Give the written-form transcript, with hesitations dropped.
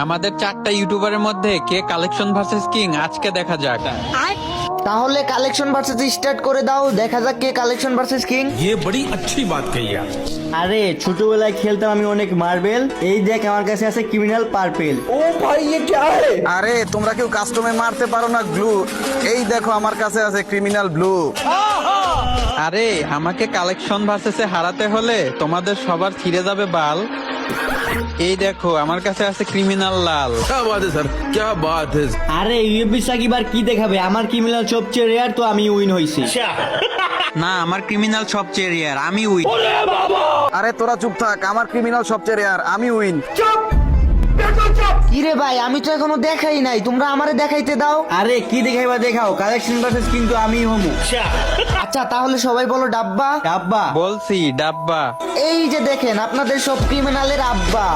আমাদের 4টা ইউটিউবারের মধ্যে কে কালেকশন ভার্সেস কিং আজকে দেখা যাক। তাহলে কালেকশন ভার্সেস স্টার্ট করে দাও, দেখা যাক কে কালেকশন ভার্সেস কিং। ये बड़ी अच्छी बात कही आप। আরে ছোটবেলায় খেলতাম আমি অনেক মার্বেল, এই দেখ আমার কাছে আছে ক্রিমিনাল পার্পেল। আরে তোমরা কেউ কাস্টমে মারতে পারো না গ্লু, এই দেখো আমার কাছে আছে ক্রিমিনাল ব্লু। আরে আমাকে কালেকশন ভার্সেসে হারাতে হলে তোমাদের সবার ছিঁড়ে যাবে বাল। এই দেখো আমার কাছে আছে ক্রিমিনাল লাল। क्या बात है सर, क्या बात है। আরে ইউএফবি সাকিব আর কি দেখাবে, আমার ক্রিমিনাল সবচেয়ে রেয়ার, তো আমি উইন হইছি। না, আমার ক্রিমিনাল সবচেয়ে রেয়ার, আমি উইন। আরে তোরা চুপ থাক, আমার ক্রিমিনাল সবচেয়ে রেয়ার, আমি উইন। কিরে ভাই, আমি তো এখনো দেখাই নাই, তোমরা আমারে দেখাইতে দাও। আরে কি দেখাইবা দেখাও, কালেকশন ভার্সেস কিন্তু আমি হমু। আচ্ছা তাহলে সবাই বলো ডাব্বা। ডাব্বা বলছি ডাব্বা। এই যে দেখেন আপনাদের সব ক্রিমিনালের আব্বা।